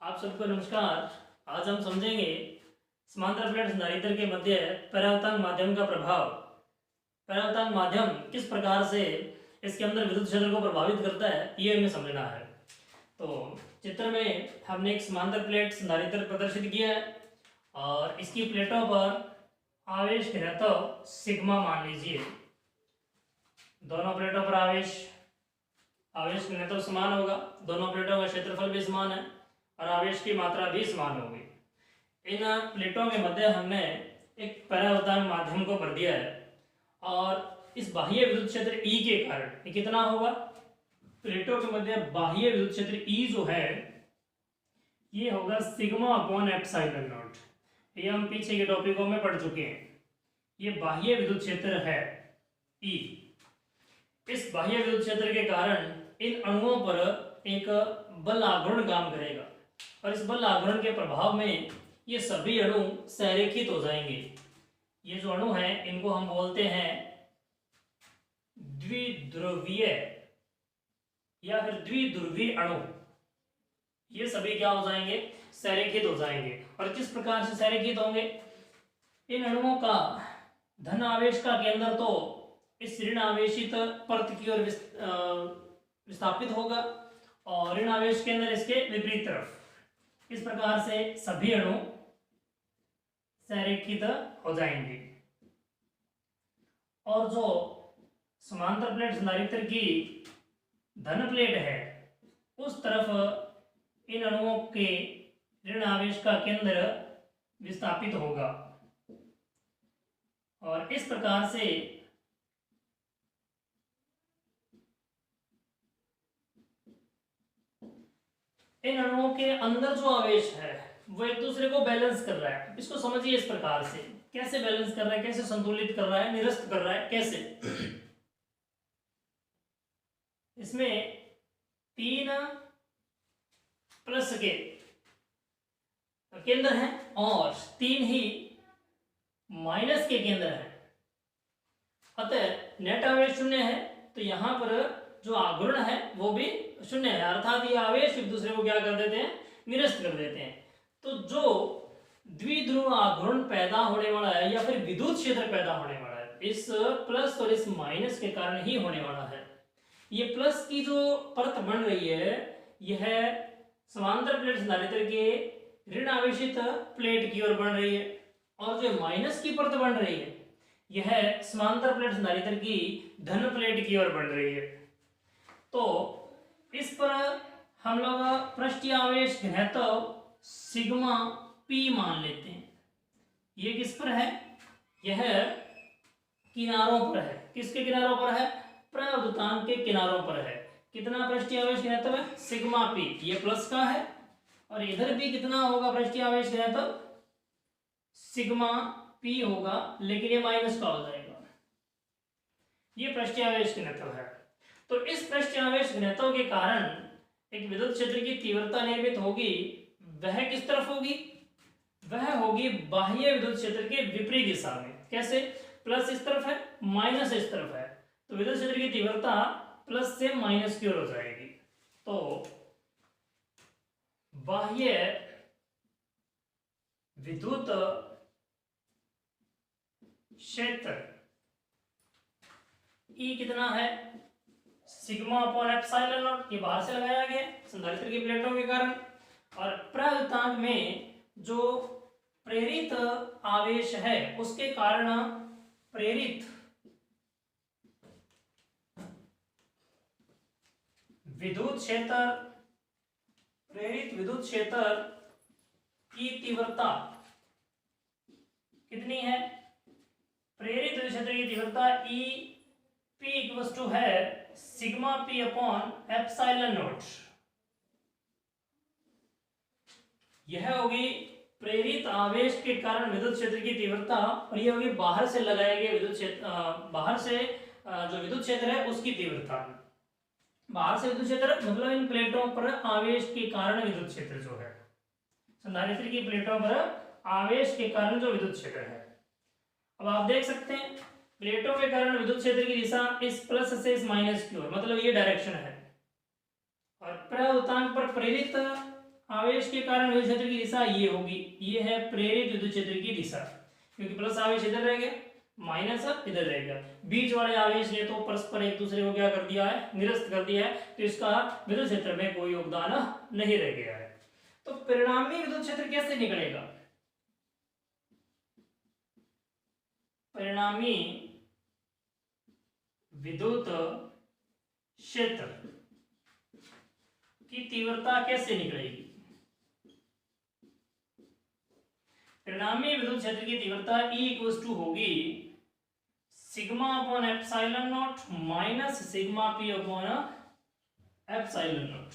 आप सबको नमस्कार। आज हम समझेंगे समांतर प्लेट संधारित्र के मध्य परावर्तक माध्यम का प्रभाव। परावर्तक माध्यम किस प्रकार से इसके अंदर विद्युत क्षेत्र को प्रभावित करता है, ये हमें समझना है। तो चित्र में हमने एक समांतर प्लेट संधारित्र प्रदर्शित किया है और इसकी प्लेटों पर आवेश घनत्व सिग्मा मान लीजिए। दोनों प्लेटों पर आवेश घनत्व समान होगा, दोनों प्लेटों का क्षेत्रफल भी समान है और आवेश की मात्रा भी समान होगी। इन प्लेटों के मध्य हमने एक परावर्तक माध्यम को भर दिया है और इस बाह्य विद्युत क्षेत्र E के कारण ये कितना होगा, प्लेटों के मध्य बाह्य विद्युत क्षेत्र E जो है ये होगा सिग्मा अपॉन एप्सिलॉन नॉट। ये हम पीछे के टॉपिकों में पढ़ चुके हैं। ये बाह्य विद्युत क्षेत्र है E। इस बाह्य विद्युत क्षेत्र के कारण इन अणुओं पर एक बल आघूर्ण काम करेगा और इस बल आघूर्ण के प्रभाव में ये सभी अणु संरेखित हो जाएंगे। ये जो अणु हैं इनको हम बोलते हैं द्विध्रुवीय या फिर द्विध्रुवी अणु। ये सभी क्या हो जाएंगे, संरेखित हो जाएंगे। और किस प्रकार से संरेखित होंगे, इन अणुओं का धन आवेश का केंद्र तो इस ऋण आवेशित परत की ओर विस्थापित होगा और ऋण आवेश केंद्र इसके विपरीत तरफ। इस प्रकार से सभी अणु संरेखित हो जाएंगे और जो समांतर प्लेट संधारित्र की धन प्लेट है उस तरफ इन अणुओं के ऋण आवेश का केंद्र विस्थापित होगा और इस प्रकार से इन अणुओं के अंदर जो आवेश है वो एक दूसरे को बैलेंस कर रहा है। इसको समझिए इस प्रकार से, कैसे बैलेंस कर रहा है, कैसे संतुलित कर रहा है, निरस्त कर रहा है, कैसे। इसमें 3 प्लस के केंद्र हैं और 3 ही माइनस के केंद्र हैं। अतः नेट आवेश शून्य है तो यहां पर जो आघूर्ण है वो भी शून्य है, अर्थात ये आवेश एक दूसरे को क्या कर देते हैं, निरस्त कर देते हैं। तो जो द्विध्रुव आघूर्ण पैदा होने वाला है या फिर विद्युत क्षेत्र पैदा होने वाला है इस प्लस और इस माइनस के कारण ही होने वाला है। ये प्लस की जो परत बन रही है यह समांतर प्लेट संधारित्र के ऋण आवेशित प्लेट की ओर बन रही है और जो माइनस की परत बन रही है यह समांतर प्लेट संधारित्र की धन प्लेट की ओर बन रही है। तो इस पर हम लोग पृष्ठीय आवेश घनत्व सिग्मा पी मान लेते हैं। ये किस पर है, यह किनारों पर है। किसके किनारों पर है, प्रवृत्तांक के किनारों पर है। कितना पृष्ठीय आवेश घनत्व है, सिग्मा पी। ये प्लस का है और इधर भी कितना होगा पृष्ठीय आवेश घनत्व, सिग्मा पी होगा, लेकिन ये माइनस का हो जाएगा। ये पृष्ठीय आवेश घनत्व है। तो इस पृष्ठीय आवेश घनत्व के कारण एक विद्युत क्षेत्र की तीव्रता निर्मित होगी। वह किस तरफ होगी, वह होगी बाह्य विद्युत क्षेत्र के विपरीत दिशा में। कैसे, प्लस इस तरफ है, माइनस इस तरफ है, तो विद्युत क्षेत्र की तीव्रता प्लस से माइनस की ओर हो जाएगी। तो बाह्य विद्युत क्षेत्र E कितना है, सिग्मा अपॉन एप्सिलॉन नॉट। ये बाहर से लगाया गया संधारित्र की प्लेटों के कारण। और प्रवृत्तांक में जो प्रेरित आवेश है उसके कारण प्रेरित विद्युत क्षेत्र की तीव्रता कितनी है, प्रेरित विद्युत क्षेत्र की तीव्रता E P इक्वल्स टू है sigma P upon epsilon not. यह होगी प्रेरित आवेश के कारण विद्युत क्षेत्र की तीव्रता और यह होगी बाहर से लगाए गए विद्युत क्षेत्र, बाहर से जो विद्युत क्षेत्र है उसकी तीव्रता। बाहर से विद्युत क्षेत्र मतलब इन प्लेटों पर आवेश के कारण विद्युत क्षेत्र जो है, संधारित्र की प्लेटों पर आवेश के कारण जो विद्युत क्षेत्र है। अब आप देख सकते हैं प्लेटों के कारण विद्युत क्षेत्र की दिशा इस प्लस से इस माइनस की ओर, मतलब ये डायरेक्शन है। और प्रवृत्तांक पर प्रेरित आवेश के कारण विद्युत क्षेत्र की दिशा ये होगी, ये है प्रेरित विद्युत क्षेत्र की दिशा, क्योंकि प्लस आवेश इधर रह गया, माइनस इधर रह गया, बीच वाले आवेश ने तो परस्पर एक दूसरे को क्या कर दिया है, निरस्त कर दिया है, तो इसका विद्युत क्षेत्र में कोई योगदान नहीं रह गया है। तो परिणामी विद्युत क्षेत्र कैसे निकलेगा? परिणामी विद्युत क्षेत्र की तीव्रता कैसे निकलेगी? परिणामी विद्युत क्षेत्र की तीव्रता E इक्वल्स टू होगी sigma upon epsilon not minus sigma P upon epsilon not.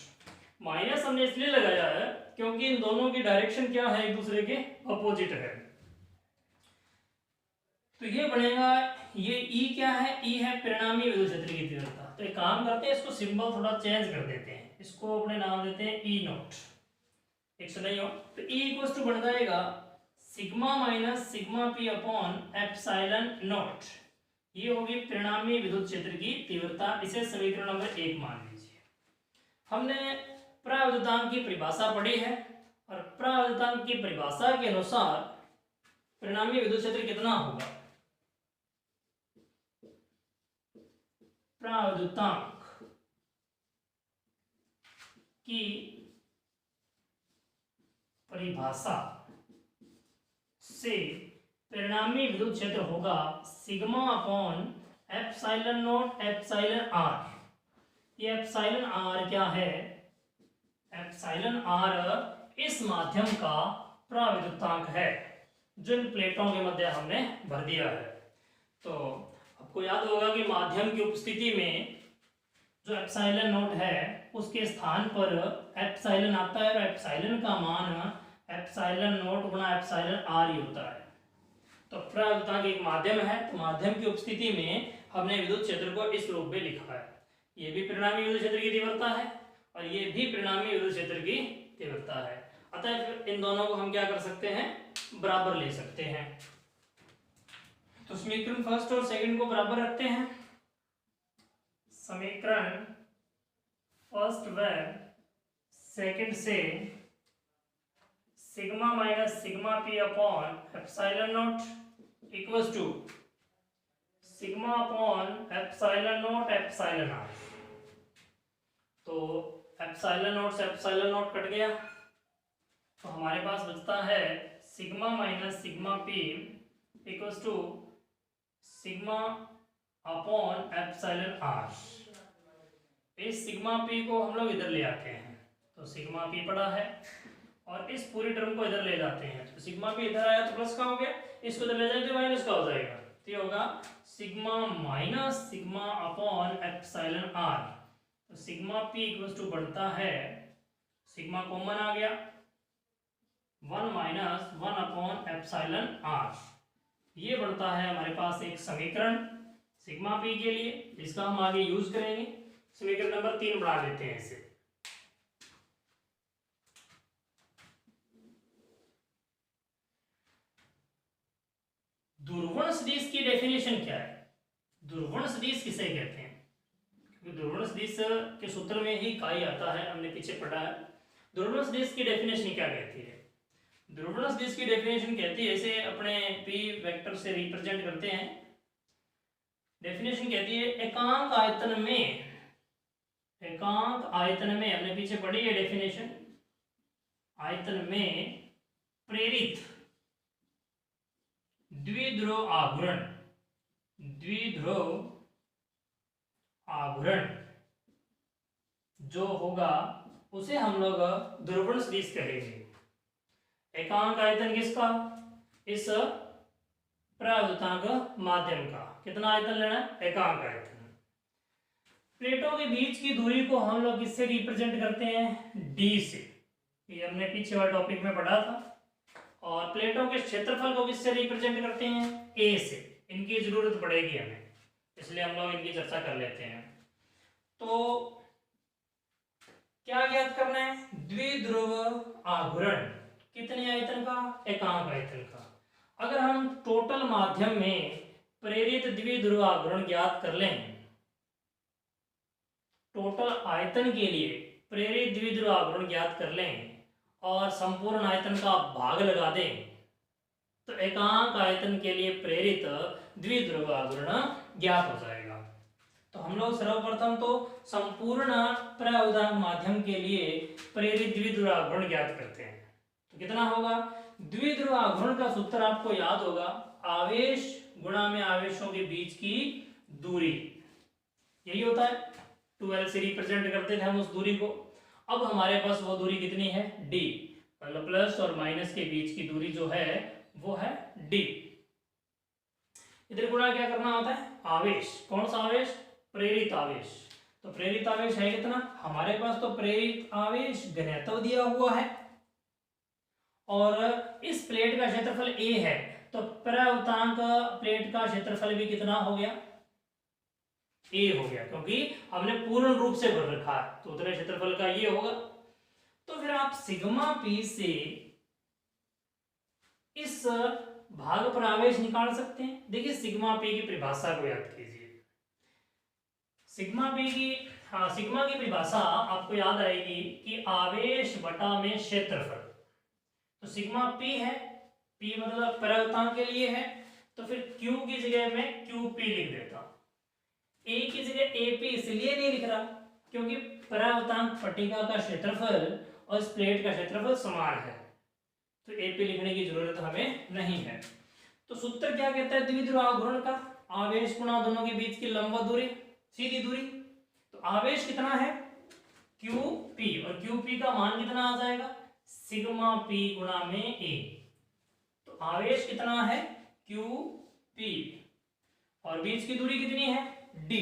Minus हमने इसलिए लगाया है क्योंकि इन दोनों की डायरेक्शन क्या है, एक दूसरे के अपोजिट है। तो ये बनेगा, ये E क्या है, E है परिणामी विद्युत क्षेत्र की तीव्रता। तो एक काम करते हैं, इसको सिंबल थोड़ा चेंज कर देते हैं, इसको अपने नाम देते हैं E नॉट, एक सौ नहीं हो तो E इक्वल्स टू बन जाएगा sigma minus sigma P upon epsilon not. ये होगी परिणामी विद्युत क्षेत्र की तीव्रता। इसे समीकरण नंबर 1 मान लीजिए। हमने पराविद्युतांक की परिभाषा पढ़ी है और पराविद्युतांक की परिभाषा के अनुसार परिणामी विद्युत क्षेत्र कितना होगा? पराविद्युतांक की परिभाषा से परिणामी विद्युत क्षेत्र होगा sigma upon epsilon not epsilon r. ये एप्सिलॉन आर क्या है? एप्सिलॉन आर इस माध्यम का पराविद्युतांक है जो इन प्लेटों के मध्य हमने भर दिया है। तो आपको याद होगा कि माध्यम की उपस्थिति में जो एप्सिलॉन नॉट है उसके स्थान पर एप्सिलॉन आता है और एप्सिलॉन का मान एप्सिलॉन नॉट गुणा एप्सिलॉन आर ही होता है। तो पराविद्युतांक एक माध्यम है, तो माध्यम की उपस्थिति में हमने विद्युत क्षेत्र को इस रूप में लिखा है। ये भी परिणामी विद्युत क्षेत्र की तीव्रता है और ये भी परिणामी विद्युत क्षेत्र की तीव्रता है। अतः इन दोनों को हम क्या कर सकते हैं, बराबर ले सकते हैं। तो समीकरण फर्स्ट और सेकंड को बराबर रखते हैं। समीकरण फर्स्ट व सेकंड से sigma minus sigma P upon epsilon not equals to sigma upon epsilon not epsilon r. तो एप्सिलॉन नॉट से एप्सिलॉन नॉट कट गया तो हमारे पास बचता है sigma minus sigma P equals to sigma upon epsilon r. इस सिग्मा P को हम लोग इधर ले आते हैं, तो सिग्मा P पड़ा है और इस पूरी टर्म को इधर ले जाते हैं। तो सिग्मा P इधर आया तो प्लस का हो गया, इसको इधर ले जाएंगे तो माइनस का हो जाएगा। तो ये होगा sigma minus sigma upon epsilon r. तो सिग्मा P इक्वल्स टू बढ़ता है, सिग्मा कॉमन आ गया, 1 माइनस 1 अपॉन एप्सिलॉन आर। ये बढ़ता है हमारे पास एक समीकरण सिग्मा P के लिए, जिसका हम आगे यूज करेंगे। समीकरण नंबर 3 बढ़ा लेते हैं इसे। ध्रुवण सदिश की डेफिनेशन क्या है? ध्रुवण सदिश किसे कहते हैं? क्योंकि ध्रुवण सदिश के सूत्र में ही काई आता है, हमने पीछे पढ़ा है। ध्रुवण सदिश की डेफिनेशन क्या कहती है? ध्रुवण सदिश की डेफिनेशन कहती है, इसे अपने p वेक्टर से रिप्रेजेंट करते हैं। डेफिनेशन कहती है एकांक आयतन में, एकांक आयतन में, हमने पीछे पढ़ी है डेफिनेशन, आयतन में प्रेरित द्विध्रुव आघूर्ण, द्विध्रुव आघूर्ण जो होगा उसे हम लोग ध्रुवण सदिश कहेंगे। एकांक आयतन किसका? इस पराविद्युतांक माध्यम का। कितना आयतन लेना है? एकांक आयतन। प्लेटों के बीच की दूरी को हम लोग किससे रिप्रेजेंट करते हैं? d से। ये हमने पीछे वाले टॉपिक में पढ़ा था। और प्लेटों के क्षेत्रफल को किससे रिप्रेजेंट करते हैं? a से। इनकी जरूरत पड़ेगी हमें, इसलिए हम लोग इनकी चर्चा कर लेते हैं। तो क्या ज्ञात करना है? द्विध्रुव आघूर्ण कितने आयतन का? एकांक आयतन का। अगर हम टोटल माध्यम में प्रेरित द्विध्रुव आघूर्ण ज्ञात कर लें, टोटल आयतन के लिए प्रेरित द्विध्रुव आघूर्ण ज्ञात कर लें, और संपूर्ण आयतन का भाग लगा दें तो एकांक आयतन के लिए प्रेरित द्विध्रुव आघूर्ण ज्ञात हो जाएगा। तो हम लोग सर्वप्रथम तो संपूर्ण प्रउदांक माध्यम के लिए प्रेरित द्विध्रुव आघूर्ण ज्ञात करते हैं। तो कितना होगा? द्विध्रुव आघूर्ण का सूत्र आपको याद होगा, आवेश गुणा में आवेशों के बीच की दूरी, यही होता है। 2L से रिप्रेजेंट करते थे हम उस दूरी को। अब हमारे पास वो दूरी कितनी है? D, मतलब प्लस और माइनस के बीच की दूरी जो है वो है D। इधर गुणा क्या करना होता है? आवेश। कौन सा आवेश? प्रेरित आवेश। तो प्रेरित आवेश है कितना? हमारे पास तो प्रेरित आवेश घनत्व दिया हुआ है और इस प्लेट का क्षेत्रफल A है, तो प्रउतांक प्लेट का क्षेत्रफल भी कितना हो गया? A हो गया, क्योंकि हमने पूर्ण रूप से भर रखा है तो उतने क्षेत्रफल का ये होगा। तो फिर आप सिग्मा P से इस भाग पर आवेश निकाल सकते हैं। देखिए सिग्मा P की परिभाषा को याद कीजिए। सिग्मा की परिभाषा आपको याद आएगी कि आवेश बटा में क्षेत्रफल। तो सिग्मा P है, P मतलब प्रउतांक के लिए है, तो फिर Q की जगह में QP लिख देता। A की जगह AP इसलिए नहीं लिख रहा क्योंकि प्रउतांक पट्टिका का क्षेत्रफल और इस प्लेट का क्षेत्रफल समान है, तो AP लिखने की जरूरत हमें नहीं है। तो सूत्र क्या कहता है द्विध्रुव आघूर्ण का? आवेश गुणा दोनों के बीच की लंबवत दूरी, सीधी दूरी। तो आवेश कितना है? QP, और QP का मान कितना आ जाएगा? सिग्मा P गुणा में A। तो आवेश कितना है? QP, और बीच की दूरी कितनी है? D।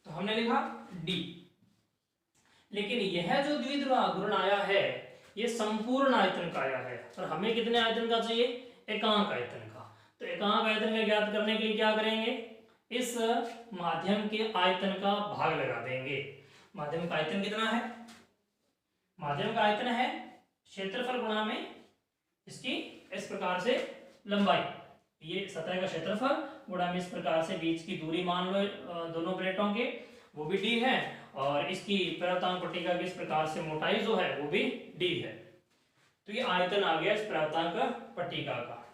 तो हमने लिखा D। लेकिन यह जो द्विध्रुव आघूर्ण आया है ये संपूर्ण आयतन का आया है, और हमें कितने आयतन का चाहिए? एकांक आयतन का। तो एकांक आयतन का ज्ञात करने के लिए क्या करेंगे? इस माध्यम के आयतन का भाग लगा देंगे। माध्यम का आयतन कितना है? माध्यम का आयतन है क्षेत्रफल गुणा में इसकी इस प्रकार से लंबाई, ये सतह का क्षेत्रफल गुणा में इस प्रकार से बीच की दूरी मान लो दोनों प्लेटों के, वो भी D है, और इसकी प्रउतांक पट्टिका की इस प्रकार से मोटाई जो है वो भी D है। तो ये आयतन आ गया इस प्रउतांक पट्टिका का।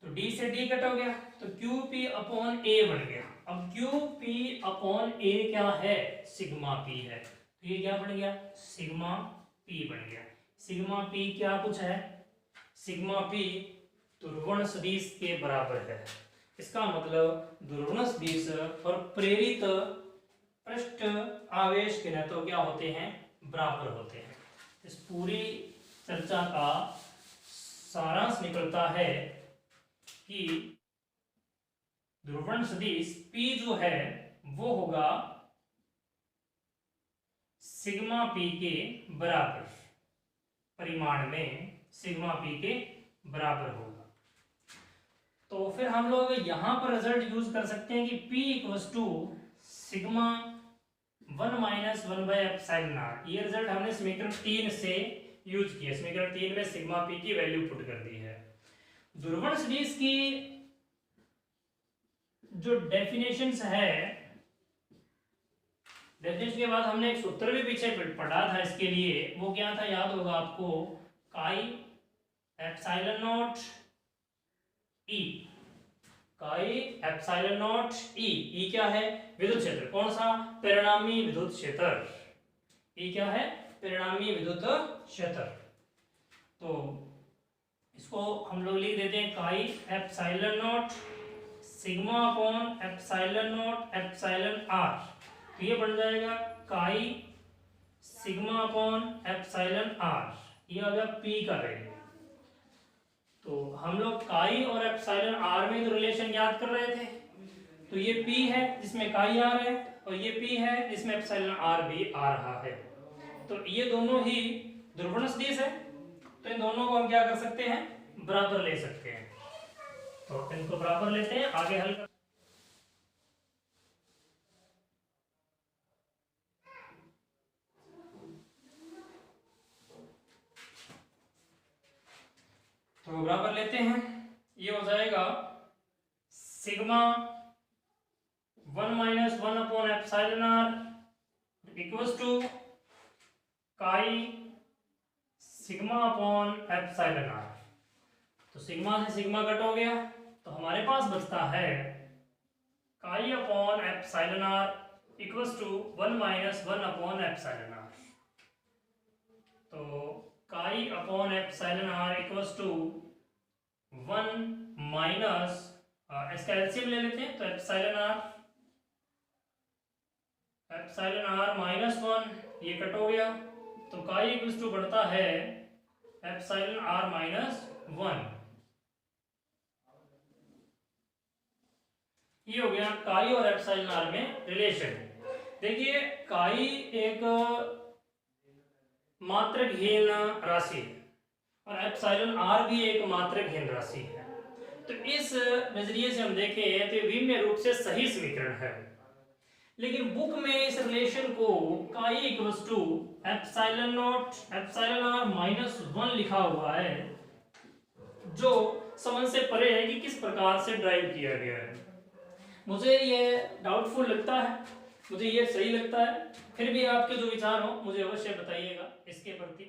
तो D से D कट हो गया, तो QP अपॉन A बन गया। अब QP अपॉन A क्या है? सिग्मा P है। तो ये क्या बन गया? सिग्मा P बन गया। सिग्मा P क्या कुछ है? सिग्मा P ध्रुवण सदिश के बराबर है। इसका मतलब ध्रुवण सदिश और प्रेरित पृष्ठ आवेश घनत्व क्या होते हैं? बराबर होते हैं। इस पूरी चर्चा का सारांश निकलता है कि ध्रुवण सदिश P जो है वो होगा सिग्मा P के बराबर, परिमाण में सिग्मा P के बराबर होगा। तो फिर हम लोग यहां पर रिजल्ट यूज कर सकते हैं कि P equals to sigma 1 minus 1/एप्सिलॉन। ये रिजल्ट हमने समीकरण 3 से यूज किया। समीकरण 3 में सिग्मा P की वैल्यू पुट कर दी है। ध्रुवण सदिश की जो डेफिनेशंस है, डेफिनेशन के बाद हमने एक सूत्र भी पीछे पढ़ा था इसके लिए, वो क्या था याद होगा आपको? काई एप्सिलॉन नॉट E, काई एप्सिलॉन नॉट E। E क्या है? विद्युत क्षेत्र। कौन सा? परिणामी विद्युत क्षेत्र। E क्या है? परिणामी विद्युत क्षेत्र। तो इसको हम लोग लिख देते हैं काई epsilon not sigma upon epsilon not epsilon r। तो ये बन जाएगा काई सिग्मा अपॉन एप्सिलॉन r। ये आ गया P का वैल्यू। तो हम लोग काई और एप्सिलॉन r में तो रिलेशन याद कर रहे थे। तो ये P है जिसमें काई r है, और ये P है जिसमें एप्सिलॉन r भी आ रहा है। तो ये दोनों ही ध्रुवण सदिश है, तो इन दोनों को हम क्या कर सकते हैं? बराबर ले सकते हैं। तो इनको बराबर लेते हैं, आगे हल कर। तो बराबर लेते हैं, ये हो जाएगा sigma 1 minus 1 upon epsilon r equals to chi sigma upon epsilon r. तो सिग्मा से सिग्मा कट हो गया, तो हमारे पास बचता है chi upon epsilon r equals to 1 minus 1 upon epsilon r. तो chi upon epsilon r equals to 1 minus, इसका एलसीएम ले लेते हैं, तो एप्सिलॉन आर माइनस 1 ये कट हो गया, तो काई इक्वल्स टू बढ़ता है एप्सिलॉन आर माइनस 1। ये हो गया काई और एप्सिलॉन आर में रिलेशन। देखिए काई एक मात्रकहीन राशि है और एप्सिलॉन आर भी एक मात्रकहीन राशि है। तो इस नजरिए से हम देखें तो विभिन्न रूप से सही समीकरण है, लेकिन बुक में इस रिलेशन को chi equals to epsilon not epsilon r minus 1 लिखा हुआ है, जो समझ से परे है कि किस प्रकार से ड्राइव किया गया है। मुझे ये डाउटफुल लगता है, मुझे ये सही लगता है, फिर भी आपके जो विचार हो मुझे अवश्य बताइएगा इसके प्रति।